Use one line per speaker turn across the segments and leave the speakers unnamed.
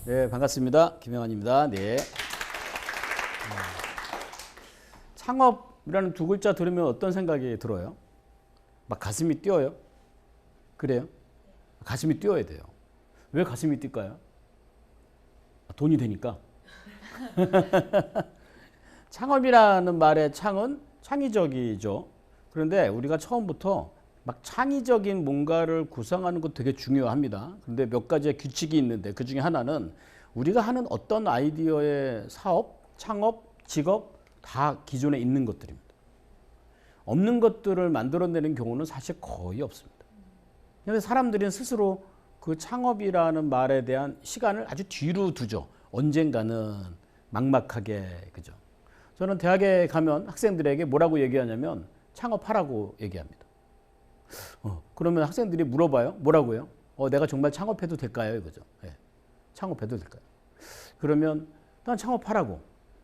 네, 반갑습니다. 김영환입니다. 네. 창업이라는 두 글자 들으면 어떤 생각이 들어요? 막 가슴이 뛰어요? 그래요? 가슴이 뛰어야 돼요. 왜 가슴이 뛸까요? 돈이 되니까. 창업이라는 말의 창은 창의적이죠. 그런데 우리가 처음부터 막 창의적인 뭔가를 구상하는 것 되게 중요합니다. 그런데 몇 가지의 규칙이 있는데 그 중에 하나는 우리가 하는 어떤 아이디어의 사업, 창업, 직업 다 기존에 있는 것들입니다. 없는 것들을 만들어내는 경우는 사실 거의 없습니다. 그래서 사람들은 스스로 그 창업이라는 말에 대한 시간을 아주 뒤로 두죠. 언젠가는 막막하게, 그죠? 저는 대학에 가면 학생들에게 뭐라고 얘기하냐면 창업하라고 얘기합니다. 그러면 학생들이 물어봐요. 뭐라고요? 내가 정말 창업해도 될까요? 이거죠. 네. 창업해도 될까요? 그러면 난 창업하라고.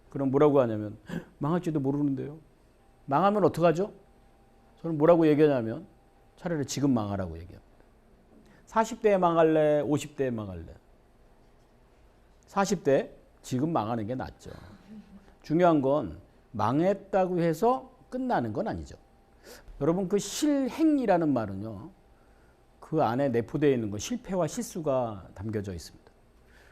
그럼 뭐라고 하냐면 망할지도 모르는데요. 망하면 어떡하죠? 저는 뭐라고 얘기하냐면 차라리 지금 망하라고 얘기합니다. 40대에 망할래? 50대에 망할래? 40대 지금 망하는 게 낫죠. 중요한 건 망했다고 해서 끝나는 건 아니죠. 여러분 그 실행이라는 말은요. 그 안에 내포되어 있는 건 실패와 실수가 담겨져 있습니다.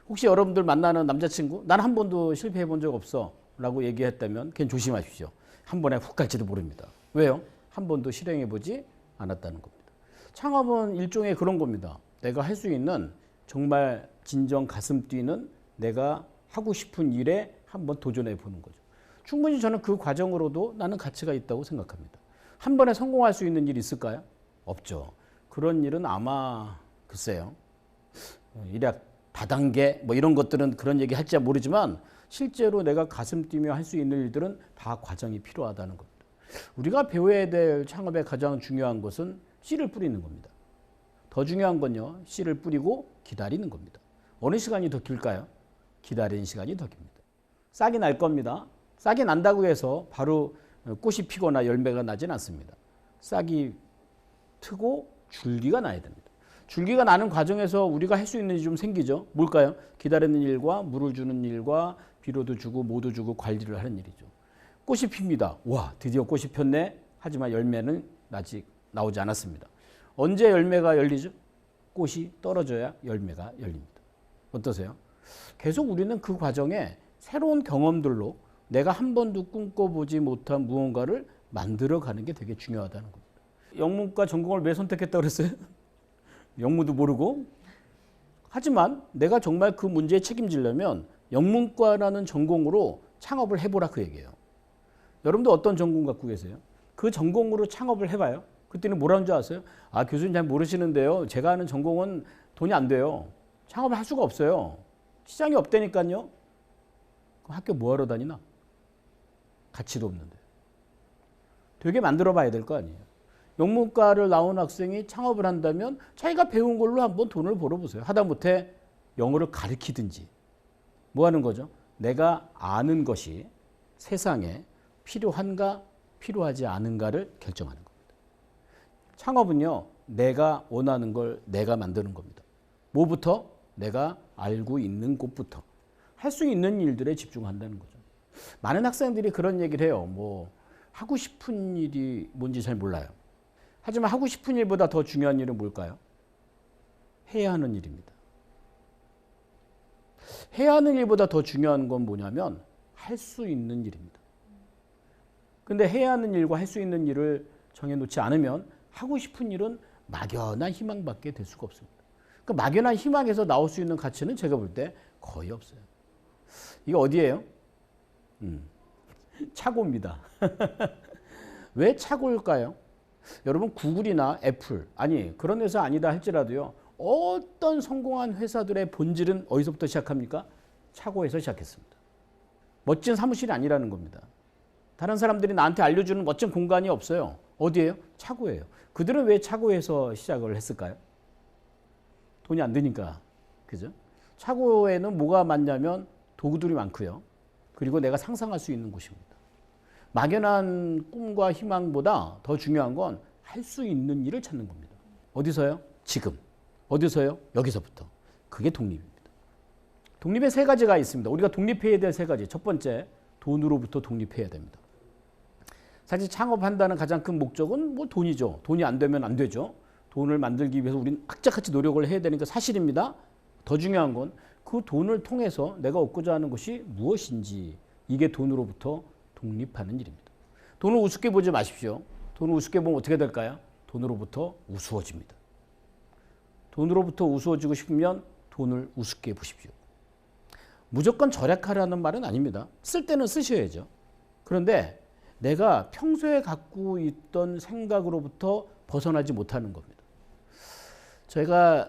혹시 여러분들 만나는 남자친구 난 한 번도 실패해 본 적 없어 라고 얘기했다면 그냥 조심하십시오. 한 번에 훅 갈지도 모릅니다. 왜요? 한 번도 실행해 보지 않았다는 겁니다. 창업은 일종의 그런 겁니다. 내가 할 수 있는 정말 진정 가슴 뛰는 내가 하고 싶은 일에 한번 도전해 보는 거죠. 충분히 저는 그 과정으로도 나는 가치가 있다고 생각합니다. 한 번에 성공할 수 있는 일이 있을까요? 없죠. 그런 일은 아마 글쎄요. 일약 다단계 뭐 이런 것들은 그런 얘기 할지 모르지만 실제로 내가 가슴 뛰며 할 수 있는 일들은 다 과정이 필요하다는 겁니다. 우리가 배워야 될 창업의 가장 중요한 것은 씨를 뿌리는 겁니다. 더 중요한 건요. 씨를 뿌리고 기다리는 겁니다. 어느 시간이 더 길까요? 기다리는 시간이 더 깁니다. 싹이 날 겁니다. 싹이 난다고 해서 바로 꽃이 피거나 열매가 나진 않습니다. 싹이 트고 줄기가 나야 됩니다. 줄기가 나는 과정에서 우리가 할 수 있는 일이 좀 생기죠. 뭘까요? 기다리는 일과 물을 주는 일과 비료도 주고 모도 주고 관리를 하는 일이죠. 꽃이 핍니다. 와, 드디어 꽃이 폈네. 하지만 열매는 아직 나오지 않았습니다. 언제 열매가 열리죠? 꽃이 떨어져야 열매가 열립니다. 어떠세요? 계속 우리는 그 과정에 새로운 경험들로 내가 한 번도 꿈꿔보지 못한 무언가를 만들어가는 게 되게 중요하다는 겁니다. 영문과 전공을 왜 선택했다고 그랬어요? 영문도 모르고. 하지만 내가 정말 그 문제에 책임지려면 영문과라는 전공으로 창업을 해보라 그 얘기예요. 여러분도 어떤 전공 갖고 계세요? 그 전공으로 창업을 해봐요. 그때는 뭐라는 줄 아세요? 아, 교수님 잘 모르시는데요. 제가 하는 전공은 돈이 안 돼요. 창업을 할 수가 없어요. 시장이 없다니까요. 학교 뭐하러 다니나? 가치도 없는데. 되게 만들어 봐야 될 거 아니에요. 영문과를 나온 학생이 창업을 한다면 자기가 배운 걸로 한번 돈을 벌어보세요. 하다못해 영어를 가르치든지. 뭐 하는 거죠? 내가 아는 것이 세상에 필요한가 필요하지 않은가를 결정하는 겁니다. 창업은요. 내가 원하는 걸 내가 만드는 겁니다. 뭐부터? 내가 알고 있는 곳부터. 할 수 있는 일들에 집중한다는 거죠. 많은 학생들이 그런 얘기를 해요. 뭐 하고 싶은 일이 뭔지 잘 몰라요. 하지만 하고 싶은 일보다 더 중요한 일은 뭘까요? 해야 하는 일입니다. 해야 하는 일보다 더 중요한 건 뭐냐면 할 수 있는 일입니다. 근데 해야 하는 일과 할 수 있는 일을 정해놓지 않으면 하고 싶은 일은 막연한 희망밖에 될 수가 없습니다. 그 막연한 희망에서 나올 수 있는 가치는 제가 볼 때 거의 없어요. 이거 어디예요? 차고입니다. 왜 차고일까요? 여러분 구글이나 애플 아니 그런 회사 아니다 할지라도요. 어떤 성공한 회사들의 본질은 어디서부터 시작합니까? 차고에서 시작했습니다. 멋진 사무실이 아니라는 겁니다. 다른 사람들이 나한테 알려주는 멋진 공간이 없어요. 어디예요? 차고예요. 그들은 왜 차고에서 시작을 했을까요? 돈이 안 드니까. 그죠? 차고에는 뭐가 많냐면 도구들이 많고요. 그리고 내가 상상할 수 있는 곳입니다. 막연한 꿈과 희망보다 더 중요한 건 할 수 있는 일을 찾는 겁니다. 어디서요? 지금. 어디서요? 여기서부터. 그게 독립입니다. 독립의 세 가지가 있습니다. 우리가 독립해야 될 세 가지. 첫 번째, 돈으로부터 독립해야 됩니다. 사실 창업한다는 가장 큰 목적은 뭐 돈이죠. 돈이 안 되면 안 되죠. 돈을 만들기 위해서 우리는 악착같이 노력을 해야 되는 게 사실입니다. 더 중요한 건 그 돈을 통해서 내가 얻고자 하는 것이 무엇인지, 이게 돈으로부터 독립하는 일입니다. 돈을 우습게 보지 마십시오. 돈을 우습게 보면 어떻게 될까요? 돈으로부터 우스워집니다. 돈으로부터 우스워지고 싶으면 돈을 우습게 보십시오. 무조건 절약하라는 말은 아닙니다. 쓸 때는 쓰셔야죠. 그런데 내가 평소에 갖고 있던 생각으로부터 벗어나지 못하는 겁니다. 저희가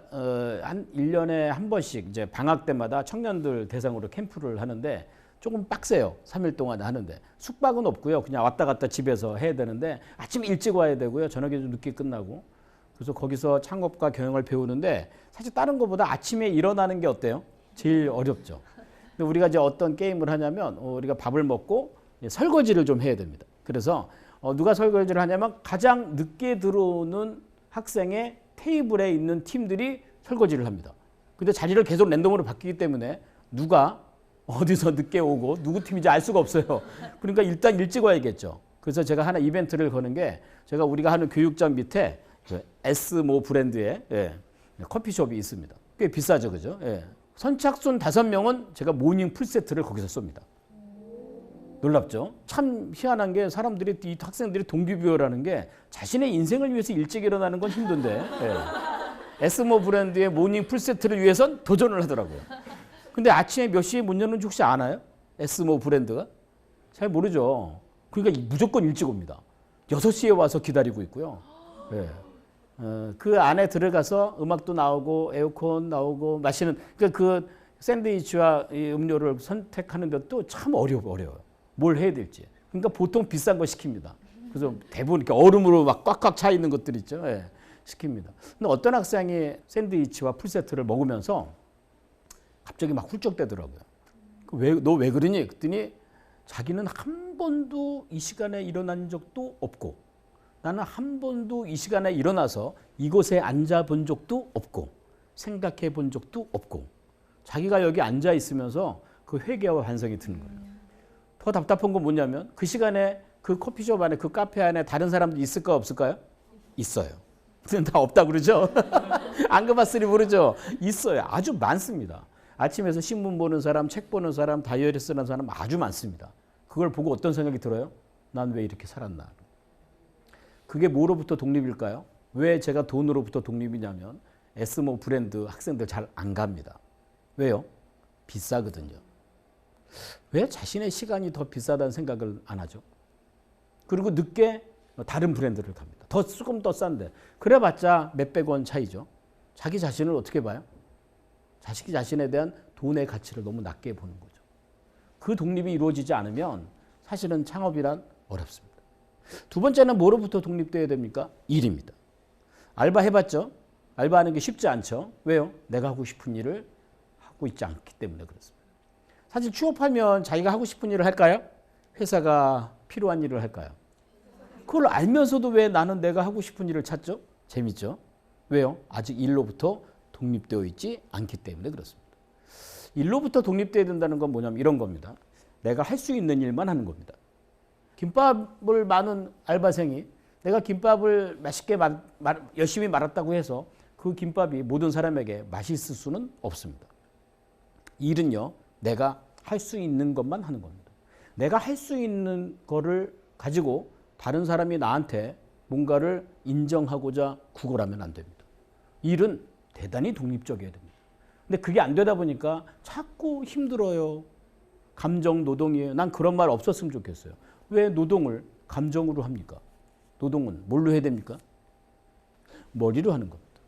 한 1년에 한 번씩 이제 방학 때마다 청년들 대상으로 캠프를 하는데 조금 빡세요. 3일 동안 하는데 숙박은 없고요. 그냥 왔다 갔다 집에서 해야 되는데 아침 일찍 와야 되고요. 저녁에 좀 늦게 끝나고. 그래서 거기서 창업과 경영을 배우는데 사실 다른 것보다 아침에 일어나는 게 어때요? 제일 어렵죠. 근데 우리가 이제 어떤 게임을 하냐면 우리가 밥을 먹고 설거지를 좀 해야 됩니다. 그래서 누가 설거지를 하냐면 가장 늦게 들어오는 학생의 테이블에 있는 팀들이 설거지를 합니다. 근데 자리를 계속 랜덤으로 바뀌기 때문에 누가 어디서 늦게 오고 누구 팀인지 알 수가 없어요. 그러니까 일단 일찍 와야겠죠. 그래서 제가 하나 이벤트를 거는 게 제가 우리가 하는 교육장 밑에 S모 브랜드의 커피숍이 있습니다. 꽤 비싸죠, 그죠? 선착순 5명은 제가 모닝 풀세트를 거기서 쏩니다. 놀랍죠? 참 희한한 게 사람들이, 이 학생들이 동기부여라는 게 자신의 인생을 위해서 일찍 일어나는 건 힘든데 S모 브랜드의 모닝 풀세트를 위해선 도전을 하더라고요. 근데 아침에 몇 시에 문 여는지 혹시 아나요? S모 브랜드가? 잘 모르죠. 그러니까 무조건 일찍 옵니다. 6시에 와서 기다리고 있고요. 그 안에 들어가서 음악도 나오고 에어컨 나오고 마시는, 그러니까 그 샌드위치와 이 음료를 선택하는 것도 참 어려워요. 뭘 해야 될지. 그러니까 보통 비싼 거 시킵니다. 그래서 대부분 이렇게 얼음으로 막 꽉꽉 차 있는 것들 있죠. 시킵니다. 근데 어떤 학생이 샌드위치와 풀세트를 먹으면서 갑자기 막 훌쩍대더라고요. 너 왜 그러니? 그랬더니 자기는 한 번도 이 시간에 일어난 적도 없고 나는 한 번도 이 시간에 일어나서 이곳에 앉아 본 적도 없고 생각해 본 적도 없고 자기가 여기 앉아 있으면서 그 회개와 반성이 드는 거예요. 더 답답한 건 뭐냐면 그 시간에 그 커피숍 안에 그 카페 안에 다른 사람도 있을까 없을까요? 있어요. 다 없다 그러죠? 안 가봤으니 모르죠? 있어요. 아주 많습니다. 아침에서 신문 보는 사람, 책 보는 사람, 다이어리 쓰는 사람 아주 많습니다. 그걸 보고 어떤 생각이 들어요? 난 왜 이렇게 살았나? 그게 뭐로부터 독립일까요? 왜 제가 돈으로부터 독립이냐면 S모 브랜드 학생들 잘 안 갑니다. 왜요? 비싸거든요. 왜 자신의 시간이 더 비싸다는 생각을 안 하죠? 그리고 늦게 다른 브랜드를 갑니다. 조금 더 싼데. 그래봤자 몇백 원 차이죠. 자기 자신을 어떻게 봐요? 자기 자신에 대한 돈의 가치를 너무 낮게 보는 거죠. 그 독립이 이루어지지 않으면 사실은 창업이란 어렵습니다. 두 번째는 뭐로부터 독립돼야 됩니까? 일입니다. 알바 해봤죠? 알바하는 게 쉽지 않죠. 왜요? 내가 하고 싶은 일을 하고 있지 않기 때문에 그렇습니다. 사실 취업하면 자기가 하고 싶은 일을 할까요? 회사가 필요한 일을 할까요? 그걸 알면서도 왜 나는 내가 하고 싶은 일을 찾죠? 재밌죠? 왜요? 아직 일로부터 독립되어 있지 않기 때문에 그렇습니다. 일로부터 독립돼야 된다는 건 뭐냐면 이런 겁니다. 내가 할 수 있는 일만 하는 겁니다. 김밥을 많은 알바생이 내가 김밥을 맛있게 열심히 말았다고 해서 그 김밥이 모든 사람에게 맛있을 수는 없습니다. 일은요, 내가 할 수 있는 것만 하는 겁니다. 내가 할 수 있는 거를 가지고 다른 사람이 나한테 뭔가를 인정하고자 구걸하면 안 됩니다. 일은 대단히 독립적이어야 됩니다. 근데 그게 안 되다 보니까 자꾸 힘들어요. 감정 노동이에요. 난 그런 말 없었으면 좋겠어요. 왜 노동을 감정으로 합니까? 노동은 뭘로 해야 됩니까? 머리로 하는 겁니다.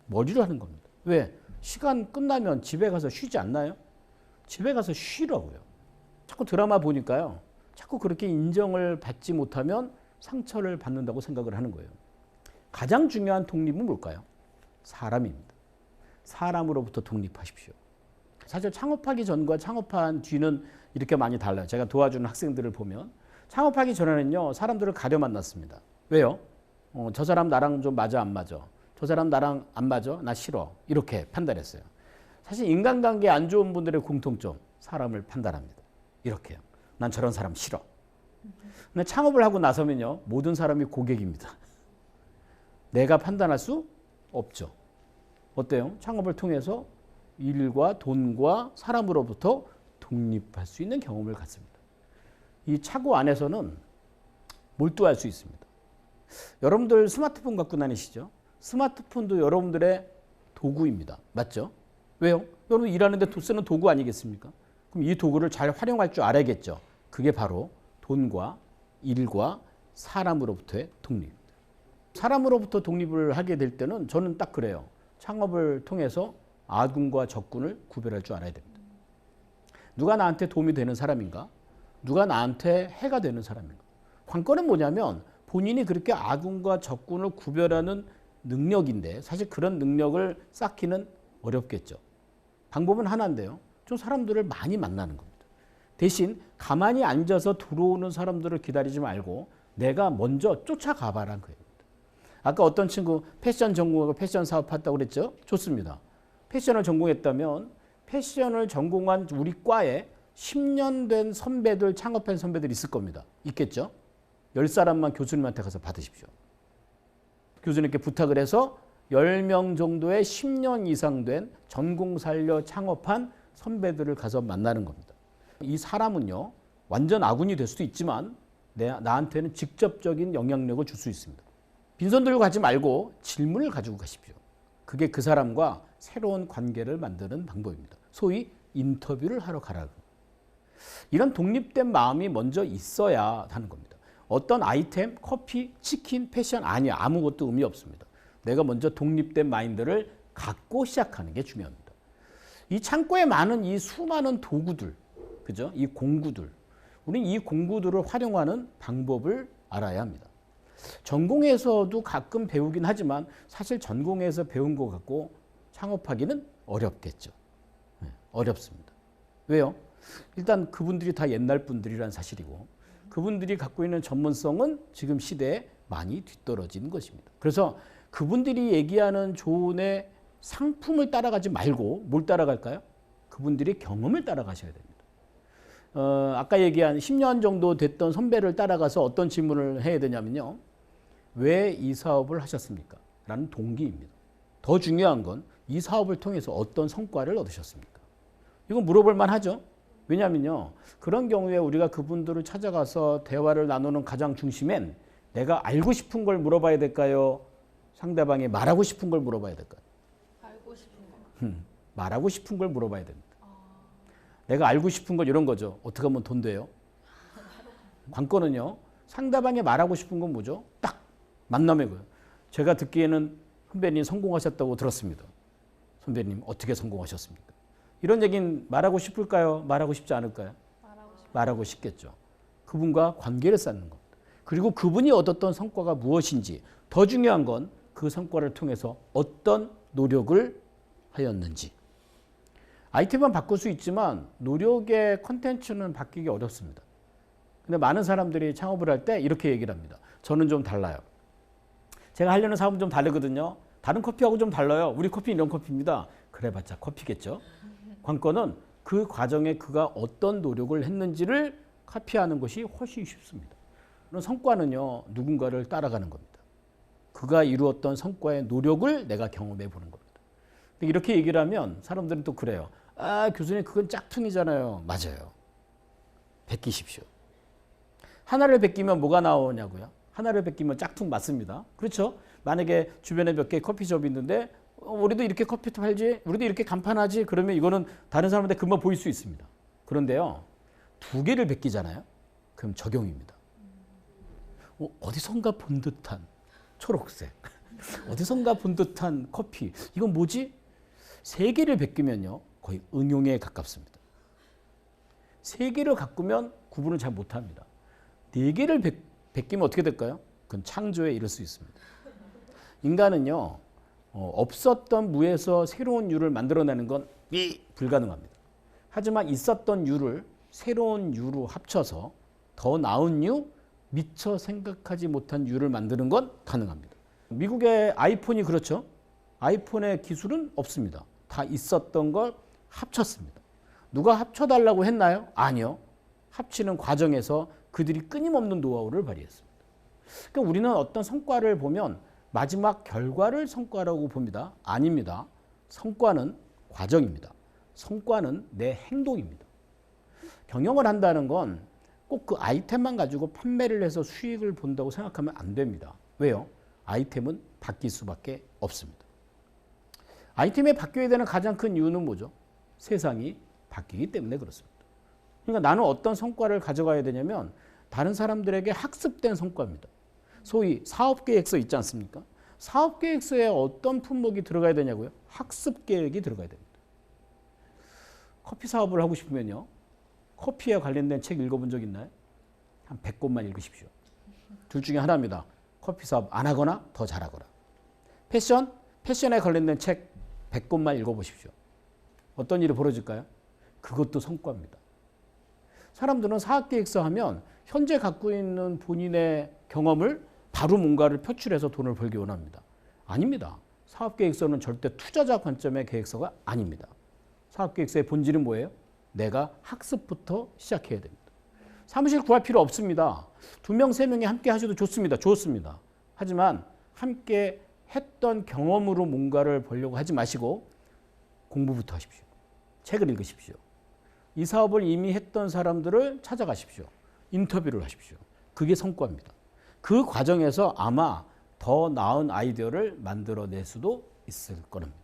머리로 하는 겁니다. 왜? 시간 끝나면 집에 가서 쉬지 않나요? 집에 가서 쉬라고요. 자꾸 드라마 보니까요. 자꾸 그렇게 인정을 받지 못하면 상처를 받는다고 생각을 하는 거예요. 가장 중요한 독립은 뭘까요? 사람입니다. 사람으로부터 독립하십시오. 사실 창업하기 전과 창업한 뒤는 이렇게 많이 달라요. 제가 도와주는 학생들을 보면 창업하기 전에는요. 사람들을 가려 만났습니다. 왜요? 저 사람 나랑 좀 맞아 안 맞아? 저 사람 나랑 안 맞아? 나 싫어. 이렇게 판단했어요. 사실 인간관계 안 좋은 분들의 공통점, 사람을 판단합니다. 이렇게요. 난 저런 사람 싫어. 근데 창업을 하고 나서면요, 모든 사람이 고객입니다. 내가 판단할 수 없죠. 어때요? 창업을 통해서 일과 돈과 사람으로부터 독립할 수 있는 경험을 갖습니다. 이 차고 안에서는 몰두할 수 있습니다. 여러분들 스마트폰 갖고 다니시죠? 스마트폰도 여러분들의 도구입니다. 맞죠? 왜요? 여러분 일하는데 쓰는 도구 아니겠습니까? 그럼 이 도구를 잘 활용할 줄 알아야겠죠. 그게 바로 돈과 일과 사람으로부터의 독립입니다. 사람으로부터 독립을 하게 될 때는 저는 딱 그래요. 창업을 통해서 아군과 적군을 구별할 줄 알아야 됩니다. 누가 나한테 도움이 되는 사람인가? 누가 나한테 해가 되는 사람인가? 관건은 뭐냐면 본인이 그렇게 아군과 적군을 구별하는 능력인데 사실 그런 능력을 쌓기는 어렵겠죠. 방법은 하나인데요. 좀 사람들을 많이 만나는 겁니다. 대신 가만히 앉아서 들어오는 사람들을 기다리지 말고 내가 먼저 쫓아가봐라는 거예요. 아까 어떤 친구 패션 전공하고 패션 사업한다고 그랬죠? 좋습니다. 패션을 전공했다면 패션을 전공한 우리 과에 10년 된 선배들, 창업한 선배들이 있을 겁니다. 있겠죠? 10사람만 교수님한테 가서 받으십시오. 교수님께 부탁을 해서 10명 정도의 10년 이상 된 전공 살려 창업한 선배들을 가서 만나는 겁니다. 이 사람은요, 완전 아군이 될 수도 있지만 나한테는 직접적인 영향력을 줄 수 있습니다. 빈손 들고 가지 말고 질문을 가지고 가십시오. 그게 그 사람과 새로운 관계를 만드는 방법입니다. 소위 인터뷰를 하러 가라고. 이런 독립된 마음이 먼저 있어야 하는 겁니다. 어떤 아이템, 커피, 치킨, 패션 아니야. 아무것도 의미 없습니다. 내가 먼저 독립된 마인드를 갖고 시작하는 게 중요합니다. 이 창고에 많은 이 수많은 도구들, 그죠? 이 공구들. 우리는 이 공구들을 활용하는 방법을 알아야 합니다. 전공에서도 가끔 배우긴 하지만 사실 전공에서 배운 것 갖고 창업하기는 어렵겠죠. 네, 어렵습니다. 왜요? 일단 그분들이 다 옛날 분들이란 사실이고 그분들이 갖고 있는 전문성은 지금 시대에 많이 뒤떨어진 것입니다. 그래서 그분들이 얘기하는 조언의 상품을 따라가지 말고 뭘 따라갈까요? 그분들이 경험을 따라가셔야 됩니다. 아까 얘기한 10년 정도 됐던 선배를 따라가서 어떤 질문을 해야 되냐면요. 왜 이 사업을 하셨습니까? 라는 동기입니다. 더 중요한 건 이 사업을 통해서 어떤 성과를 얻으셨습니까? 이건 물어볼 만하죠. 왜냐하면요. 그런 경우에 우리가 그분들을 찾아가서 대화를 나누는 가장 중심엔 내가 알고 싶은 걸 물어봐야 될까요? 상대방이 말하고 싶은 걸 물어봐야 될까요?
알고 싶은 거.
말하고 싶은 걸 물어봐야 됩니다. 내가 알고 싶은 건 이런 거죠. 어떻게 하면 돈 돼요? 관건은요. 상대방이 말하고 싶은 건 뭐죠? 딱 만남의 거예요. 제가 듣기에는 선배님 성공하셨다고 들었습니다. 선배님 어떻게 성공하셨습니까? 이런 얘기는 말하고 싶을까요? 말하고 싶지 않을까요? 말하고 싶겠죠. 그분과 관계를 쌓는 겁니다. 그리고 그분이 얻었던 성과가 무엇인지 더 중요한 건 그 성과를 통해서 어떤 노력을 하였는지. 아이템만 바꿀 수 있지만 노력의 컨텐츠는 바뀌기 어렵습니다. 근데 많은 사람들이 창업을 할 때 이렇게 얘기를 합니다. 저는 좀 달라요. 제가 하려는 사업은 좀 다르거든요. 다른 커피하고 좀 달라요. 우리 커피 이런 커피입니다. 그래봤자 커피겠죠. 관건은 그 과정에 그가 어떤 노력을 했는지를 카피하는 것이 훨씬 쉽습니다. 그런 성과는요. 누군가를 따라가는 겁니다. 그가 이루었던 성과의 노력을 내가 경험해 보는 겁니다. 근데 이렇게 얘기를 하면 사람들은 또 그래요. 아, 교수님 그건 짝퉁이잖아요. 맞아요. 베끼십시오. 하나를 베끼면 뭐가 나오냐고요? 하나를 베끼면 짝퉁 맞습니다. 그렇죠? 만약에 주변에 몇 개 커피숍이 있는데 우리도 이렇게 커피 팔지, 우리도 이렇게 간판하지, 그러면 이거는 다른 사람한테 금방 보일 수 있습니다. 그런데요, 2개를 베끼잖아요. 그럼 적용입니다. 어디선가 본 듯한 초록색, 어디선가 본 듯한 커피, 이건 뭐지? 3개를 베끼면요, 거의 응용에 가깝습니다. 3개를 바꾸면 구분을 잘 못합니다. 4개를 베끼면 어떻게 될까요? 그건 창조에 이를 수 있습니다. 인간은요, 없었던 무에서 새로운 유를 만들어내는 건 불가능합니다. 하지만 있었던 유를 새로운 유로 합쳐서 더 나은 유, 미처 생각하지 못한 유를 만드는 건 가능합니다. 미국의 아이폰이 그렇죠. 아이폰의 기술은 없습니다. 다 있었던 걸 합쳤습니다. 누가 합쳐달라고 했나요? 아니요. 합치는 과정에서 그들이 끊임없는 노하우를 발휘했습니다. 그러니까 우리는 어떤 성과를 보면 마지막 결과를 성과라고 봅니다. 아닙니다. 성과는 과정입니다. 성과는 내 행동입니다. 경영을 한다는 건 꼭 그 아이템만 가지고 판매를 해서 수익을 본다고 생각하면 안 됩니다. 왜요? 아이템은 바뀔 수밖에 없습니다. 아이템이 바뀌어야 되는 가장 큰 이유는 뭐죠? 세상이 바뀌기 때문에 그렇습니다. 그러니까 나는 어떤 성과를 가져가야 되냐면 다른 사람들에게 학습된 성과입니다. 소위 사업계획서 있지 않습니까? 사업계획서에 어떤 품목이 들어가야 되냐고요? 학습계획이 들어가야 됩니다. 커피 사업을 하고 싶으면요. 커피에 관련된 책 읽어본 적 있나요? 한 100권만 읽으십시오. 둘 중에 하나입니다. 커피 사업 안 하거나 더 잘하거나. 패션에 관련된 책 100권만 읽어보십시오. 어떤 일이 벌어질까요? 그것도 성과입니다. 사람들은 사업계획서 하면 현재 갖고 있는 본인의 경험을 바로 뭔가를 표출해서 돈을 벌기 원합니다. 아닙니다. 사업계획서는 절대 투자자 관점의 계획서가 아닙니다. 사업계획서의 본질은 뭐예요? 내가 학습부터 시작해야 됩니다. 사무실 구할 필요 없습니다. 2명, 3명이 함께 하셔도 좋습니다. 좋습니다. 하지만 함께 했던 경험으로 뭔가를 벌려고 하지 마시고 공부부터 하십시오. 책을 읽으십시오. 이 사업을 이미 했던 사람들을 찾아가십시오. 인터뷰를 하십시오. 그게 성과입니다. 그 과정에서 아마 더 나은 아이디어를 만들어낼 수도 있을 겁니다.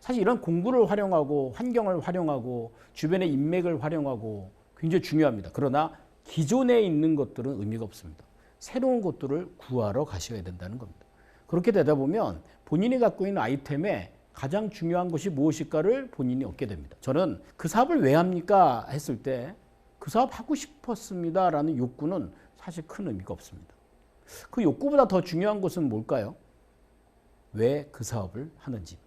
사실 이런 공부를 활용하고 환경을 활용하고 주변의 인맥을 활용하고 굉장히 중요합니다. 그러나 기존에 있는 것들은 의미가 없습니다. 새로운 것들을 구하러 가셔야 된다는 겁니다. 그렇게 되다 보면 본인이 갖고 있는 아이템에 가장 중요한 것이 무엇일까를 본인이 얻게 됩니다. 저는 그 사업을 왜 합니까? 했을 때 그 사업 하고 싶었습니다 라는 욕구는 사실 큰 의미가 없습니다. 그 욕구보다 더 중요한 것은 뭘까요? 왜 그 사업을 하는지.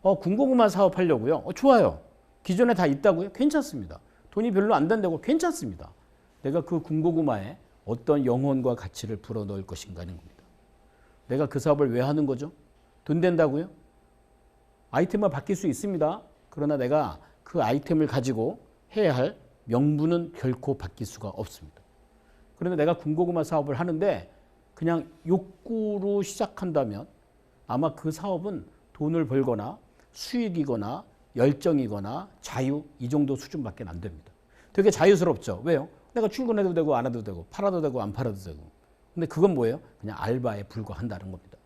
군고구마 사업하려고요? 좋아요. 기존에 다 있다고요? 괜찮습니다. 돈이 별로 안 된다고 괜찮습니다. 내가 그 군고구마에 어떤 영혼과 가치를 불어넣을 것인가 하는 겁니다. 내가 그 사업을 왜 하는 거죠? 돈 된다고요? 아이템만 바뀔 수 있습니다. 그러나 내가 그 아이템을 가지고 해야 할 명분은 결코 바뀔 수가 없습니다. 그런데 내가 군고구마 사업을 하는데 그냥 욕구로 시작한다면 아마 그 사업은 돈을 벌거나 수익이거나 열정이거나 자유 이 정도 수준밖에 안 됩니다. 되게 자유스럽죠. 왜요? 내가 출근해도 되고 안 해도 되고 팔아도 되고 안 팔아도 되고. 근데 그건 뭐예요? 그냥 알바에 불과한다는 겁니다.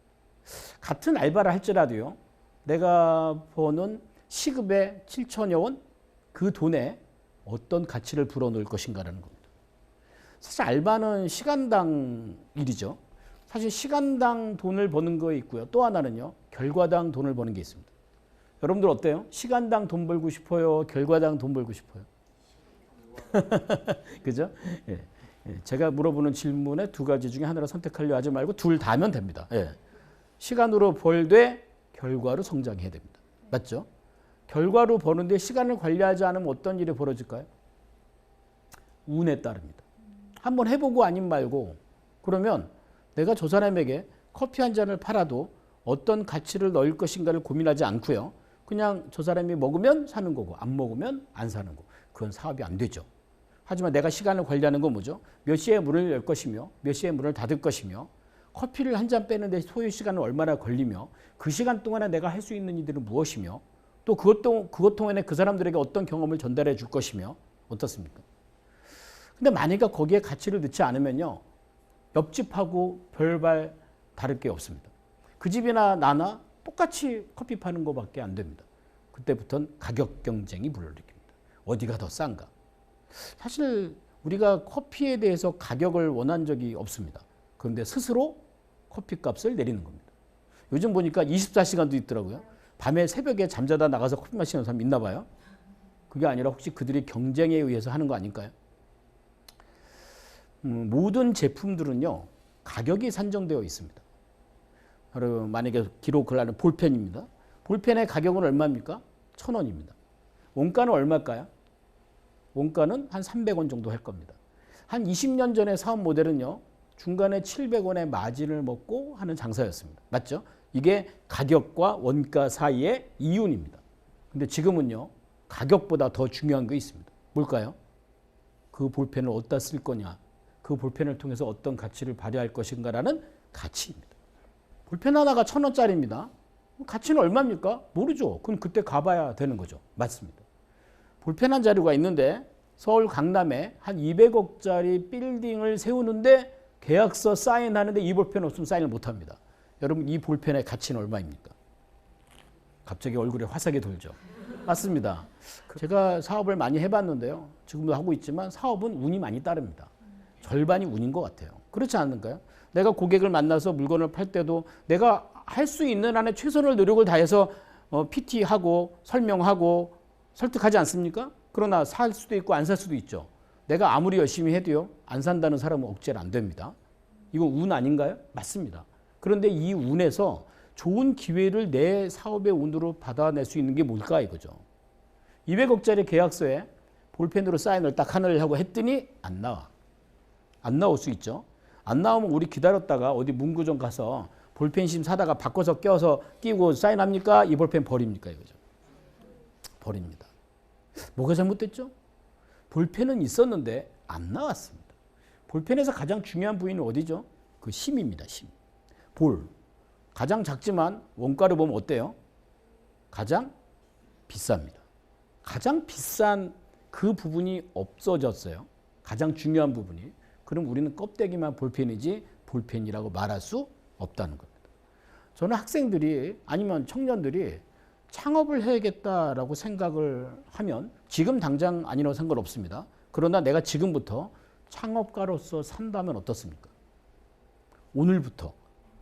같은 알바를 할지라도요. 내가 버는 시급의 7천여 원? 그 돈에 어떤 가치를 불어넣을 것인가라는 겁니다. 사실 알바는 시간당 일이죠. 사실 시간당 돈을 버는 거 있고요. 또 하나는요. 결과당 돈을 버는 게 있습니다. 여러분들 어때요? 시간당 돈 벌고 싶어요? 결과당 돈 벌고 싶어요? 그죠? 예. 제가 물어보는 질문에 2가지 중에 하나를 선택하려 하지 말고 둘 다면 됩니다. 예. 시간으로 벌되 결과로 성장해야 됩니다. 맞죠? 결과로 버는데 시간을 관리하지 않으면 어떤 일이 벌어질까요? 운에 따릅니다. 한번 해보고 아님 말고 그러면 내가 저 사람에게 커피 한 잔을 팔아도 어떤 가치를 넣을 것인가를 고민하지 않고요. 그냥 저 사람이 먹으면 사는 거고 안 먹으면 안 사는 거고 그건 사업이 안 되죠. 하지만 내가 시간을 관리하는 건 뭐죠? 몇 시에 문을 열 것이며 몇 시에 문을 닫을 것이며 커피를 한 잔 빼는데 소요 시간은 얼마나 걸리며 그 시간 동안에 내가 할 수 있는 일들은 무엇이며 또 그것 동안에 그 사람들에게 어떤 경험을 전달해 줄 것이며 어떻습니까? 근데 만약에 거기에 가치를 넣지 않으면요. 옆집하고 별반 다를 게 없습니다. 그 집이나 나나 똑같이 커피 파는 것밖에 안 됩니다. 그때부터는 가격 경쟁이 불러일으킵니다. 어디가 더 싼가? 사실 우리가 커피에 대해서 가격을 원한 적이 없습니다. 그런데 스스로 커피값을 내리는 겁니다. 요즘 보니까 24시간도 있더라고요. 밤에 새벽에 잠자다 나가서 커피 마시는 사람 있나 봐요. 그게 아니라 혹시 그들이 경쟁에 의해서 하는 거 아닐까요? 모든 제품들은요. 가격이 산정되어 있습니다. 만약에 기록을 하는 볼펜입니다. 볼펜의 가격은 얼마입니까? 1,000원입니다. 원가는 얼마일까요? 원가는 한 300원 정도 할 겁니다. 한 20년 전에 사업 모델은요. 중간에 700원의 마진을 먹고 하는 장사였습니다. 맞죠? 이게 가격과 원가 사이의 이윤입니다. 근데 지금은요, 가격보다 더 중요한 게 있습니다. 뭘까요? 그 볼펜을 어디다 쓸 거냐, 그 볼펜을 통해서 어떤 가치를 발휘할 것인가라는 가치입니다. 볼펜 하나가 1,000원짜리입니다. 가치는 얼마입니까? 모르죠. 그럼 그때 가봐야 되는 거죠. 맞습니다. 볼펜 한 자루가 있는데 서울 강남에 한 200억짜리 빌딩을 세우는데 계약서 사인하는데 이 볼펜 없으면 사인을 못합니다. 여러분, 이 볼펜의 가치는 얼마입니까? 갑자기 얼굴에 화살이 돌죠. 맞습니다. 제가 사업을 많이 해봤는데요. 지금도 하고 있지만 사업은 운이 많이 따릅니다. 절반이 운인 것 같아요. 그렇지 않을까요? 내가 고객을 만나서 물건을 팔 때도 내가 할 수 있는 한에 최선을 노력을 다해서 PT하고 설명하고 설득하지 않습니까? 그러나 살 수도 있고 안 살 수도 있죠. 내가 아무리 열심히 해도요, 안 산다는 사람은 억제를 안 됩니다. 이건 운 아닌가요? 맞습니다. 그런데 이 운에서 좋은 기회를 내 사업의 운으로 받아낼 수 있는 게 뭘까 이거죠. 200억짜리 계약서에 볼펜으로 사인을 딱 하나를 하고 했더니 안 나와. 안 나올 수 있죠. 안 나오면 우리 기다렸다가 어디 문구점 가서 볼펜심 사다가 바꿔서 껴서 끼고 사인합니까? 이 볼펜 버립니까? 이거죠. 버립니다. 뭐가 잘못됐죠? 볼펜은 있었는데 안 나왔습니다. 볼펜에서 가장 중요한 부위는 어디죠? 그 심입니다. 심. 볼. 가장 작지만 원가를 보면 어때요? 가장 비쌉니다. 가장 비싼 그 부분이 없어졌어요. 가장 중요한 부분이. 그럼 우리는 껍데기만 볼펜이지 볼펜이라고 말할 수 없다는 겁니다. 저는 학생들이 아니면 청년들이 창업을 해야겠다라고 생각을 하면 지금 당장 아니라고 상관없습니다. 그러나 내가 지금부터 창업가로서 산다면 어떻습니까? 오늘부터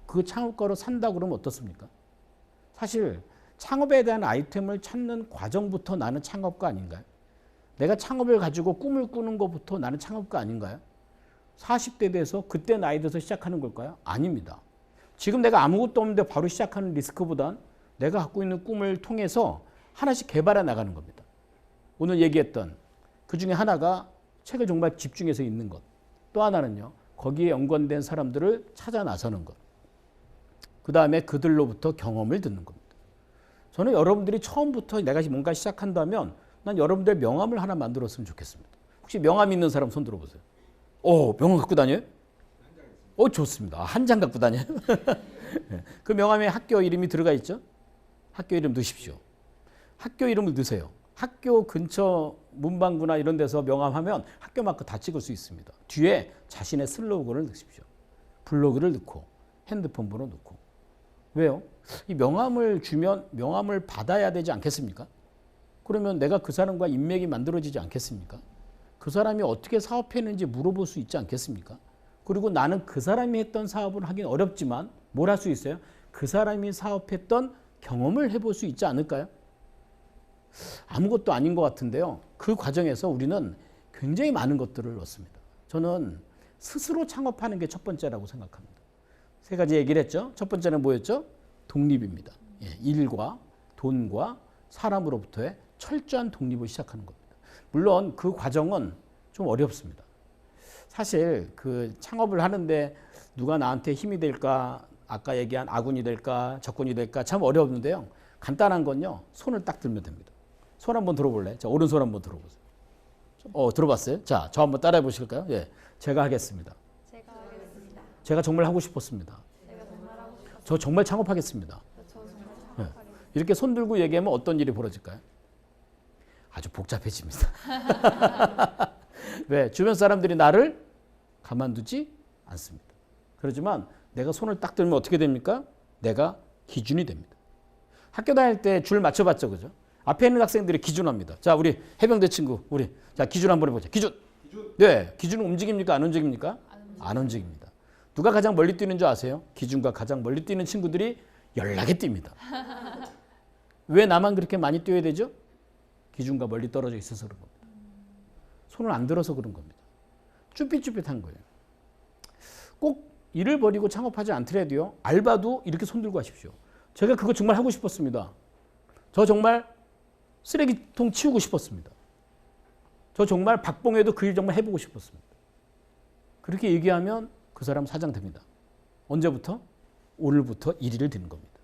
그 창업가로 산다 그러면 어떻습니까? 사실 창업에 대한 아이템을 찾는 과정부터 나는 창업가 아닌가요? 내가 창업을 가지고 꿈을 꾸는 것부터 나는 창업가 아닌가요? 40대 돼서 그때 나이 들어서 시작하는 걸까요? 아닙니다. 지금 내가 아무것도 없는데 바로 시작하는 리스크보단 내가 갖고 있는 꿈을 통해서 하나씩 개발해 나가는 겁니다. 오늘 얘기했던 그 중에 하나가 책을 정말 집중해서 읽는 것. 또 하나는요, 거기에 연관된 사람들을 찾아 나서는 것. 그 다음에 그들로부터 경험을 듣는 겁니다. 저는 여러분들이 처음부터 내가 뭔가 시작한다면 난 여러분들 명함을 하나 만들었으면 좋겠습니다. 혹시 명함 있는 사람 손 들어보세요. 명함 갖고 다녀요? 좋습니다. 한 장 갖고 다녀요? 그 명함에 학교 이름이 들어가 있죠? 학교 이름 넣으십시오. 학교 이름을 넣으세요. 학교 근처 문방구나 이런 데서 명함하면 학교 마크 다 찍을 수 있습니다. 뒤에 자신의 슬로건을 넣으십시오. 블로그를 넣고 핸드폰 번호 넣고. 왜요? 이 명함을 주면 명함을 받아야 되지 않겠습니까? 그러면 내가 그 사람과 인맥이 만들어지지 않겠습니까? 그 사람이 어떻게 사업했는지 물어볼 수 있지 않겠습니까? 그리고 나는 그 사람이 했던 사업을 하긴 어렵지만 뭘 할 수 있어요? 그 사람이 사업했던 경험을 해볼 수 있지 않을까요? 아무것도 아닌 것 같은데요. 그 과정에서 우리는 굉장히 많은 것들을 얻습니다. 저는 스스로 창업하는 게 첫 번째라고 생각합니다. 세 가지 얘기를 했죠. 첫 번째는 뭐였죠? 독립입니다. 일과 돈과 사람으로부터의 철저한 독립을 시작하는 겁니다. 물론 그 과정은 좀 어렵습니다. 사실 그 창업을 하는데 누가 나한테 힘이 될까, 아까 얘기한 아군이 될까, 적군이 될까 참 어려운데요. 간단한 건요. 손을 딱 들면 됩니다. 손 한번 들어볼래? 자, 오른손 한번 들어보세요. 들어봤어요? 자, 저 한번 따라해 보실까요? 예, 제가 하겠습니다.
제가 하겠습니다.
제가 정말 하고 싶었습니다.
제가 정말 하고 싶어요.
저 정말 창업하겠습니다.
저 정말
예.
창업하겠습니다.
이렇게 손 들고 얘기하면 어떤 일이 벌어질까요? 아주 복잡해집니다. 왜? 주변 사람들이 나를 가만두지 않습니다. 그렇지만 내가 손을 딱 들면 어떻게 됩니까? 내가 기준이 됩니다. 학교 다닐 때 줄 맞춰봤죠, 그죠? 앞에 있는 학생들이 기준합니다. 자, 우리 해병대 친구, 자, 기준 한번 해보자. 기준. 네, 기준은 움직입니까? 안 움직입니까? 안 움직입니다. 누가 가장 멀리 뛰는 줄 아세요? 기준과 가장 멀리 뛰는 친구들이 연락에 뜁니다. 왜 나만 그렇게 많이 뛰어야 되죠? 기준과 멀리 떨어져 있어서 그런 겁니다. 손을 안 들어서 그런 겁니다. 쭈삣쭈삣한 거예요. 꼭 일을 벌이고 창업하지 않더라도요. 알바도 이렇게 손 들고 하십시오. 제가 그거 정말 하고 싶었습니다. 저 정말 쓰레기통 치우고 싶었습니다. 저 정말 박봉에도 그 일 정말 해보고 싶었습니다. 그렇게 얘기하면 그 사람 사장 됩니다. 언제부터? 오늘부터 1위를 드는 겁니다.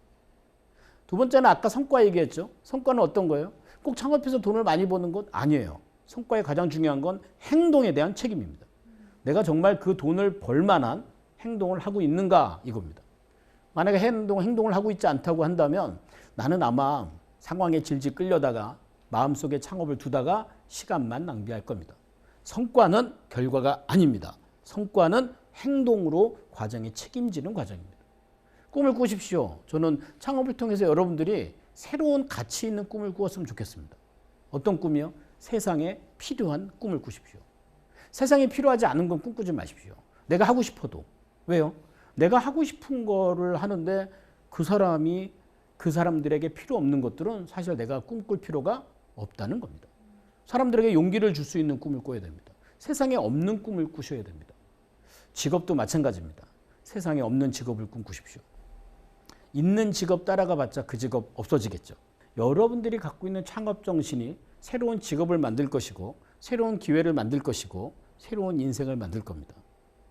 두 번째는 아까 성과 얘기했죠. 성과는 어떤 거예요? 꼭 창업해서 돈을 많이 버는 것 아니에요. 성과의 가장 중요한 건 행동에 대한 책임입니다. 내가 정말 그 돈을 벌 만한 행동을 하고 있는가 이겁니다. 만약에 행동을 하고 있지 않다고 한다면 나는 아마 상황에 질질 끌려다가 마음속에 창업을 두다가 시간만 낭비할 겁니다. 성과는 결과가 아닙니다. 성과는 행동으로 과정에 책임지는 과정입니다. 꿈을 꾸십시오. 저는 창업을 통해서 여러분들이 새로운 가치 있는 꿈을 꾸었으면 좋겠습니다. 어떤 꿈이요? 세상에 필요한 꿈을 꾸십시오. 세상에 필요하지 않은 건 꿈꾸지 마십시오. 내가 하고 싶어도. 왜요? 내가 하고 싶은 거를 하는데 그 사람들에게 필요 없는 것들은 사실 내가 꿈꿀 필요가 없다는 겁니다. 사람들에게 용기를 줄 수 있는 꿈을 꿔야 됩니다. 세상에 없는 꿈을 꾸셔야 됩니다. 직업도 마찬가지입니다. 세상에 없는 직업을 꿈꾸십시오. 있는 직업 따라가 봤자 그 직업 없어지겠죠. 여러분들이 갖고 있는 창업 정신이 새로운 직업을 만들 것이고 새로운 기회를 만들 것이고 새로운 인생을 만들 겁니다.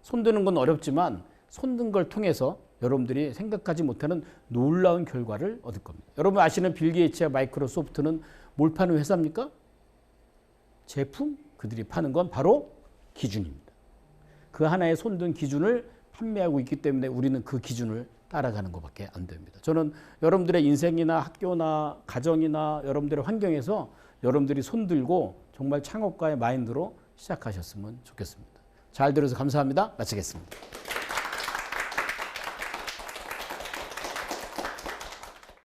손드는 건 어렵지만 손든 걸 통해서 여러분들이 생각하지 못하는 놀라운 결과를 얻을 겁니다. 여러분 아시는 빌 게이츠와 마이크로소프트는 뭘 파는 회사입니까? 제품? 그들이 파는 건 바로 기준입니다. 그 하나의 손든 기준을 판매하고 있기 때문에 우리는 그 기준을 따라가는 것밖에 안 됩니다. 저는 여러분들의 인생이나 학교나 가정이나 여러분들의 환경에서 여러분들이 손들고 정말 창업가의 마인드로 시작하셨으면 좋겠습니다. 잘 들어서 감사합니다. 마치겠습니다.